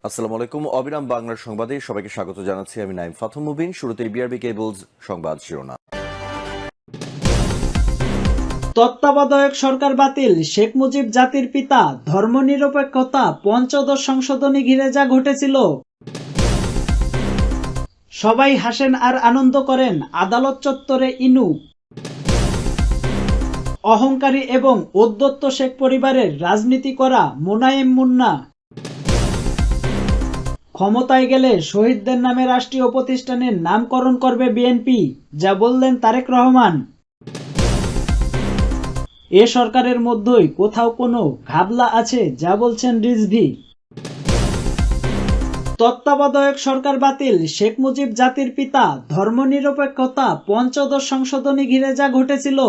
আসসালামু আলাইকুম। অবিরাম বাংলার সংবাদে সবাইকে স্বাগত জানাচ্ছি। আমি নাইম ফাথম মুবিন। শুরুতেই বিআরবি কেবলস সংবাদ শিরোনাম। তত্ত্বাবধায়ক সরকার বাতিল, শেখ মুজিব জাতির পিতা, ধর্মনিরপেক্ষতা, পঞ্চদশ সংশোধনী ঘিরে যা ঘটেছিল। সবাই হাসেন আর আনন্দ করেন, আদালত চত্বরে ইনু। অহংকারী এবং উদ্ধত শেখ পরিবারের রাজনীতি করা মোনায়েম মুন্না। ক্ষমতায় গেলে শহীদদের নামে রাষ্ট্রীয় প্রতিষ্ঠানের নামকরণ করবে বিএনপি, যা বললেন তারেক রহমান। এ সরকারের মধ্যেই কোথাও কোনো ঘাবলা আছে, যা বলছেন রিজভী। তত্ত্বাবধায়ক সরকার বাতিল, শেখ মুজিব জাতির পিতা, ধর্মনিরপেক্ষতা, পঞ্চদশ সংশোধনী ঘিরে যা ঘটেছিল।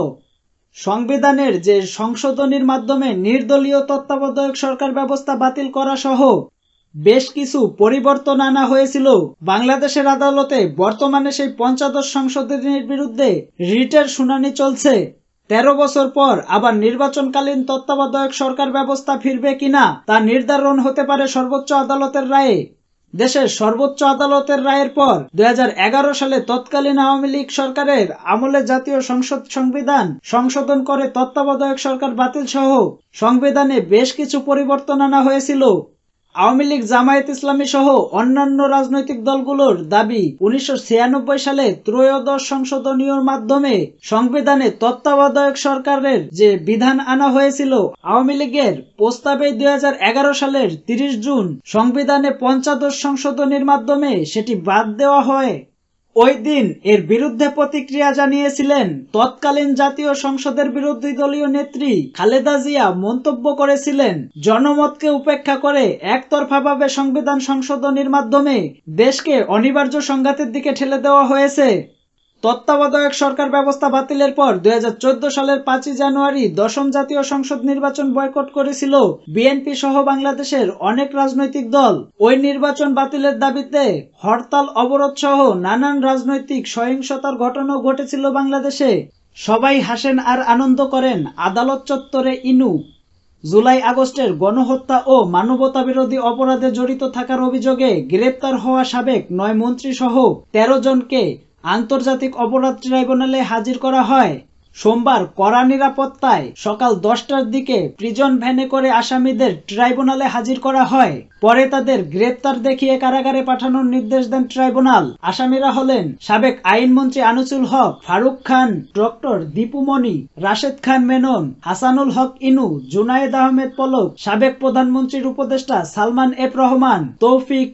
সংবিধানের যে সংশোধনীর মাধ্যমে নির্দলীয় তত্ত্বাবধায়ক সরকার ব্যবস্থা বাতিল করা সহ বেশ কিছু পরিবর্তন আনা হয়েছিল, বাংলাদেশের আদালতে বর্তমানে সেই পঞ্চদশ সংশোধনীর বিরুদ্ধে রিটের শুনানি চলছে। 13 বছর পর আবার নির্বাচনকালীন তত্ত্বাবধায়ক সরকার ব্যবস্থা ফিরবে কিনা তা নির্ধারণ হতে পারে সর্বোচ্চ আদালতের রায়ে। দেশের সর্বোচ্চ আদালতের রায়ের পর 2011 সালে তৎকালীন আওয়ামী লীগ সরকারের আমলে জাতীয় সংসদ সংবিধান সংশোধন করে তত্ত্বাবধায়ক সরকার বাতিল সহ সংবিধানে বেশ কিছু পরিবর্তন আনা হয়েছিল। আওয়ামী লীগ, জামায়াত ইসলামী সহ অন্যান্য রাজনৈতিক দলগুলোর দাবি 1996 সালে ত্রয়োদশ সংশোধনীর মাধ্যমে সংবিধানে তত্ত্বাবধায়ক সরকারের যে বিধান আনা হয়েছিল, আওয়ামী লীগের প্রস্তাবে 2011 সালের 30 জুন সংবিধানে পঞ্চদশ সংশোধনীর মাধ্যমে সেটি বাদ দেওয়া হয়। ওই দিন এর বিরুদ্ধে প্রতিক্রিয়া জানিয়েছিলেন তৎকালীন জাতীয় সংসদের বিরোধী দলীয় নেত্রী খালেদা জিয়া। মন্তব্য করেছিলেন, জনমতকে উপেক্ষা করে একতরফাভাবে সংবিধান সংশোধনীর মাধ্যমে দেশকে অনিবার্য সংঘাতের দিকে ঠেলে দেওয়া হয়েছে। তত্ত্বাবধায়ক সরকার ব্যবস্থা বাতিলের পর 2014 সালের 5 জানুয়ারি দশম জাতীয় সংসদ নির্বাচন বয়কট করেছিল বিএনপি সহ বাংলাদেশের অনেক রাজনৈতিক দল। ওই নির্বাচন বাতিলের দাবিতে হরতাল, অবরোধ সহ নানান রাজনৈতিক সহিংসতার ঘটনাও ঘটেছিল বাংলাদেশে। সবাই হাসেন আর আনন্দ করেন, আদালত চত্বরে ইনু। জুলাই আগস্টের গণহত্যা ও মানবতাবিরোধী অপরাধে জড়িত থাকার অভিযোগে গ্রেপ্তার হওয়া সাবেক 9 মন্ত্রী সহ 13 জনকে আন্তর্জাতিক অপরাধ ট্রাইব্যুনালে হাজির করা হয়। সোমবার কড়া নিরাপত্তায় সকাল 10টার দিকে প্রিজন ভ্যানে করে আসামিদের ট্রাইব্যুনালে হাজির করা হয়। পরে তাদের গ্রেপ্তার দেখিয়ে কারাগারে পাঠানোর নির্দেশ দেন ট্রাইব্যুনাল। আসামিরা হলেন সাবেক আইনমন্ত্রী আনিসুল হক, ফারুক খান, ডক্টর দীপু মনি, রাশেদ খান মেনন, হাসানুল হক ইনু, জুনায়েদ আহমেদ পলক, সাবেক প্রধানমন্ত্রীর উপদেষ্টা সালমান এফ রহমান, তৌফিক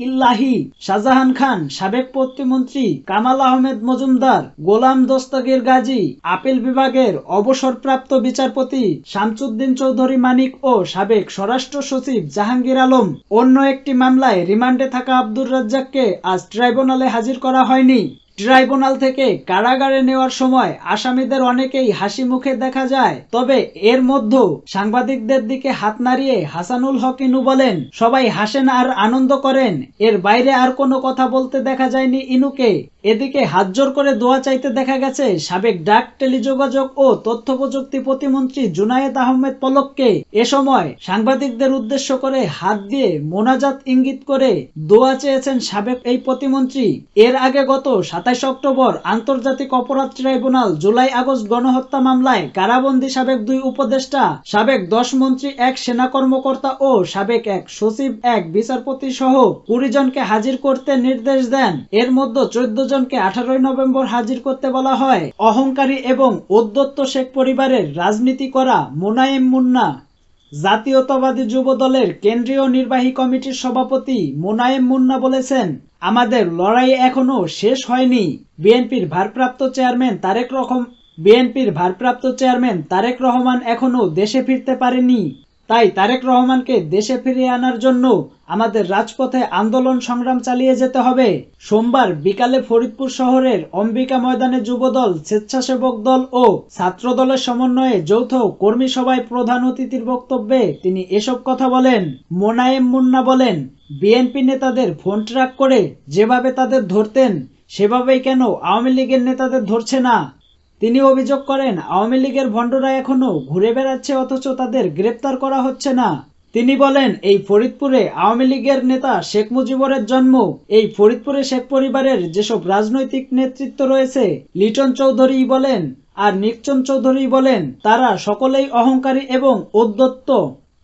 ইল্লাহি, শাহজাহান খান, সাবেক প্রতিমন্ত্রী কামাল আহমেদ মজুমদার, গোলাম দস্তগীর গাজী, আপিল বিভাগের অবসরপ্রাপ্ত বিচারপতি শামসুদ্দিন চৌধুরী মানিক ও সাবেক স্বরাষ্ট্র সচিব জাহাঙ্গীর আলম। অন্য একটি মামলায় রিমান্ডে থাকা আব্দুর রাজ্জাককে আজ ট্রাইব্যুনালে হাজির করা হয়নি। ট্রাইব্যুনাল থেকে কারাগারে নেওয়ার সময় আসামিদের অনেকেই হাসি মুখে দেখা যায়, তবে এর মধ্যে সাংবাদিকদের দিকে হাত নাড়িয়ে হাসানুল হক ইনু বলেন, সবাই হাসেন আর আনন্দ করেন। এর বাইরে আর কোনো কথা বলতে দেখা যায়নি ইনুকে। এদিকে হাত জোর করে দোয়া চাইতে দেখা গেছে সাবেক ডাক, টেলিযোগাযোগ ও তথ্য প্রযুক্তি প্রতিমন্ত্রী জুনায়েদ আহমেদ পলককে। এ সময় সাংবাদিকদের উদ্দেশ্য করে হাত দিয়ে মোনাজাত ইঙ্গিত করে দোয়া চেয়েছেন সাবেক এই প্রতিমন্ত্রী। এর আগে গত 27 অক্টোবর আন্তর্জাতিক অপরাধ ট্রাইব্যুনাল জুলাই আগস্ট গণহত্যা মামলায় কারাবন্দী সাবেক 2 উপদেষ্টা, সাবেক 10 মন্ত্রী, 1 সেনা কর্মকর্তা ও সাবেক 1 সচিব, 1 বিচারপতি সহ 20 জনকে হাজির করতে নির্দেশ দেন। এর মধ্যে 14 জনকে 18 নভেম্বর হাজির করতে বলা হয়। অহংকারী এবং উদ্ধত শেখ পরিবারের রাজনীতি করা মোনায়েম মুন্না। জাতীয়তাবাদী যুব দলের কেন্দ্রীয় নির্বাহী কমিটির সভাপতি মোনায়েম মুন্না বলেছেন, আমাদের লড়াই এখনো শেষ হয়নি। বিএনপির ভারপ্রাপ্ত চেয়ারম্যান তারেক রহমান এখনো দেশে ফিরতে পারেনি। তাই তারেক রহমানকে দেশে ফিরিয়ে আনার জন্য আমাদের রাজপথে আন্দোলন সংগ্রাম চালিয়ে যেতে হবে। সোমবার বিকালে ফরিদপুর শহরের অম্বিকা ময়দানে যুবদল, স্বেচ্ছাসেবক দল ও ছাত্র দলের সমন্বয়ে যৌথ কর্মী সভায় প্রধান অতিথির বক্তব্যে তিনি এসব কথা বলেন। মোনায়েম মুন্না বলেন, বিএনপি নেতাদের ফোন ট্র্যাক করে যেভাবে তাদের ধরতেন সেভাবেই কেন আওয়ামী লীগের নেতাদের ধরছে না। তিনি অভিযোগ করেন, আওয়ামী লীগের ভণ্ডরা এখনো ঘুরে বেড়াচ্ছে, অথচ তাদের গ্রেপ্তার করা হচ্ছে না। তিনি বলেন, এই ফরিদপুরে আওয়ামী লীগের নেতা শেখ মুজিবুরের জন্ম। এই ফরিদপুরে শেখ পরিবারের যেসব রাজনৈতিক নেতৃত্ব রয়েছে, লিটন চৌধুরী বলেন আর নিকচন চৌধুরী বলেন, তারা সকলেই অহংকারী এবং উদ্ধত।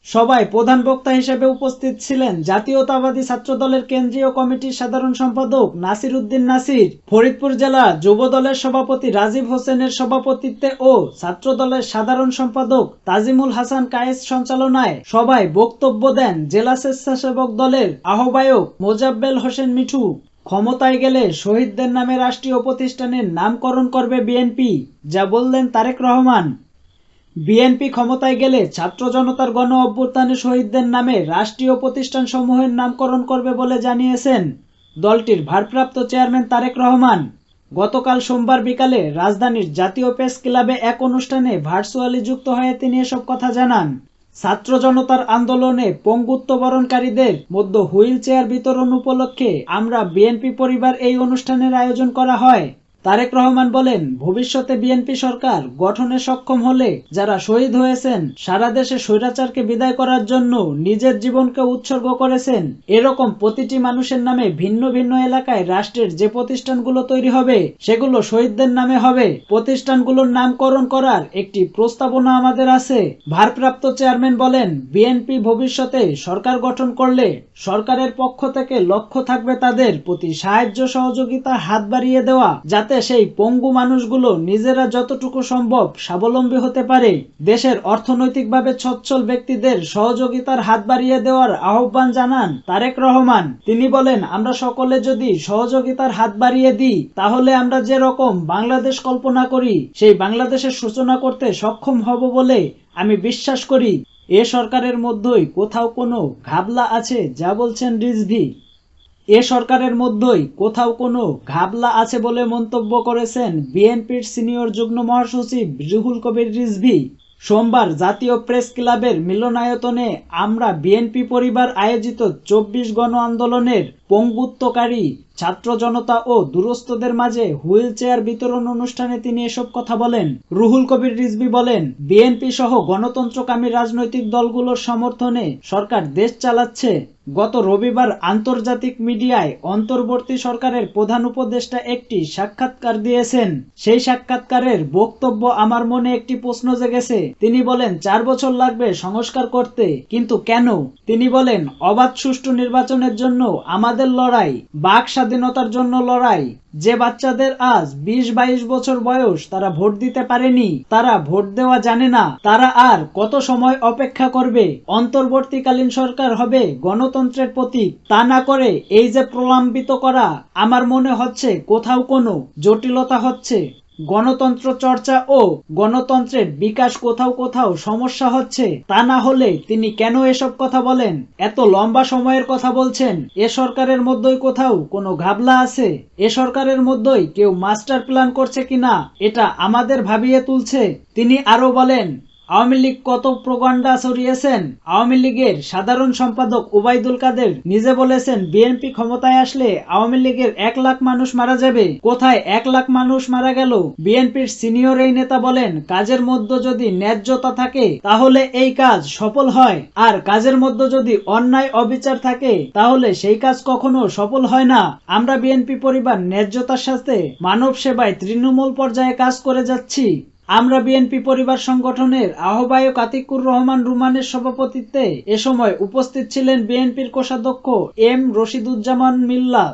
সবাই প্রধান বক্তা হিসেবে উপস্থিত ছিলেন জাতীয়তাবাদী ছাত্রদলের কেন্দ্রীয় কমিটির সাধারণ সম্পাদক নাসির উদ্দিন নাসির, ফরিদপুর জেলা যুব দলের সভাপতি রাজীব হোসেনের সভাপতিত্বে ও ছাত্রদলের সাধারণ সম্পাদক তাজিমুল হাসান কায়েস সঞ্চালনায় সভায় বক্তব্য দেন জেলা স্বেচ্ছাসেবক দলের আহ্বায়ক মোজাব্বেল হোসেন মিঠু। ক্ষমতায় গেলে শহীদদের নামে রাষ্ট্রীয় প্রতিষ্ঠানের নামকরণ করবে বিএনপি, যা বললেন তারেক রহমান। বিএনপি ক্ষমতায় গেলে ছাত্র জনতার গণ অভ্যুত্থানে শহীদদের নামে রাষ্ট্রীয় প্রতিষ্ঠান সমূহের নামকরণ করবে বলে জানিয়েছেন দলটির ভারপ্রাপ্ত চেয়ারম্যান তারেক রহমান। গতকাল সোমবার বিকালে রাজধানীর জাতীয় প্রেস ক্লাবে এক অনুষ্ঠানে ভার্চুয়ালি যুক্ত হয়ে তিনি এসব কথা জানান। ছাত্র জনতার আন্দোলনে পঙ্গুত্ব বরণকারীদের মধ্যে হুইল চেয়ার বিতরণ উপলক্ষে আমরা বিএনপি পরিবার এই অনুষ্ঠানের আয়োজন করা হয়। তারেক রহমান বলেন, ভবিষ্যতে বিএনপি সরকার গঠনে সক্ষম হলে যারা শহীদ হয়েছেন, সারা দেশে স্বৈরাচারকে বিদায় করার জন্য নিজের জীবনকে উৎসর্গ করেছেন, এরকম প্রতিটি মানুষের নামে ভিন্ন ভিন্ন এলাকায় রাষ্ট্রের যে প্রতিষ্ঠানগুলো তৈরি হবে সেগুলো শহীদদের নামে হবে। প্রতিষ্ঠানগুলোর নামকরণ করার একটি প্রস্তাবনা আমাদের আছে। ভারপ্রাপ্ত চেয়ারম্যান বলেন, বিএনপি ভবিষ্যতে সরকার গঠন করলে সরকারের পক্ষ থেকে লক্ষ্য থাকবে তাদের প্রতি সাহায্য সহযোগিতার হাত বাড়িয়ে দেওয়া, যাতে সেই পঙ্গু মানুষগুলো নিজেরা যতটুকু সম্ভব স্বাবলম্বী হতে পারে। দেশের অর্থনৈতিকভাবে সচ্ছল ব্যক্তিদের সহযোগিতার হাত বাড়িয়ে দেওয়ার আহ্বান জানান তারেক রহমান। তিনি বলেন, আমরা সকলে যদি সহযোগিতার হাত বাড়িয়ে দিই, তাহলে আমরা যে রকম বাংলাদেশ কল্পনা করি সেই বাংলাদেশের সূচনা করতে সক্ষম হব বলে আমি বিশ্বাস করি। এ সরকারের মধ্যেই কোথাও কোনো ঘাবলা আছে, যা বলছেন রিজভী। এ সরকারের মধ্যেই কোথাও কোনো ঘাবলা আছে বলে মন্তব্য করেছেন বিএনপির সিনিয়র যুগ্ম মহাসচিব রুহুল কবির রিজভী। সোমবার জাতীয় প্রেস ক্লাবের মিলনায়তনে আমরা বিএনপি পরিবার আয়োজিত ২৪ গণ আন্দোলনের পঙ্গুত্বকারী ছাত্র জনতা ও দুরস্থদের মাঝে হুইল চেয়ার বিতরণ অনুষ্ঠানে তিনি এসব কথা বলেন। রুহুল কবির রিজভী বলেন, বিএনপি সহ গণতন্ত্রকামী রাজনৈতিক দলগুলোর সমর্থনে সরকার দেশ চালাচ্ছে। গত রবিবার আন্তর্জাতিক মিডিয়ায় অন্তর্বর্তী সরকারের প্রধান উপদেষ্টা একটি সাক্ষাৎকার দিয়েছেন। সেই সাক্ষাৎকারের বক্তব্য আমার মনে একটি প্রশ্ন জেগেছে। তিনি বলেন, ৪ বছর লাগবে সংস্কার করতে, কিন্তু কেন? তিনি বলেন, অবাধ সুষ্ঠু নির্বাচনের জন্য আমাদের লড়াই, বাক স্বাধীনতার জন্য লড়াই। যে বাচ্চাদের আজ ২০-২২ বছর বয়স, তারা ভোট দিতে পারেনি, তারা ভোট দেওয়া জানে না, তারা আর কত সময় অপেক্ষা করবে? অন্তর্বর্তীকালীন সরকার হবে গণতন্ত্রের প্রতীক। তা না করে এই যে প্রলম্বিত করা, আমার মনে হচ্ছে কোথাও কোনো জটিলতা হচ্ছে। গণতন্ত্র চর্চা ও গণতন্ত্রের বিকাশ কোথাও কোথাও সমস্যা হচ্ছে। তা না হলে তিনি কেন এসব কথা বলেন? এত লম্বা সময়ের কথা বলছেন। এ সরকারের মধ্যেই কোথাও কোনো ঘাবলা আছে? এ সরকারের মধ্যেই কেউ মাস্টার প্ল্যান করছে কিনা, এটা আমাদের ভাবিয়ে তুলছে। তিনি আরো বলেন, আওয়ামী লীগ কত প্রোপাগান্ডা ছড়িয়েছেন। আওয়ামী লীগের সাধারণ সম্পাদক ওবায়দুল কাদের নিজে বলেছেন, বিএনপি ক্ষমতায় আসলে আওয়ামী লীগের ১ লাখ মানুষ মারা যাবে। কোথায় ১ লাখ মানুষ মারা গেল? বিএনপির সিনিয়র এই নেতা বলেন, কাজের মধ্যে যদি ন্যায্যতা থাকে তাহলে এই কাজ সফল হয়, আর কাজের মধ্যে যদি অন্যায় অবিচার থাকে তাহলে সেই কাজ কখনো সফল হয় না। আমরা বিএনপি পরিবার ন্যায্যতার সাথে মানব সেবায় তৃণমূল পর্যায়ে কাজ করে যাচ্ছি। আমরা বিএনপি পরিবার সংগঠনের আহ্বায়ক আতিকুর রহমান রুমানের সভাপতিত্বে এ সময় উপস্থিত ছিলেন বিএনপির কোষাধ্যক্ষ এম রশিদুজ্জামান মিল্লাত।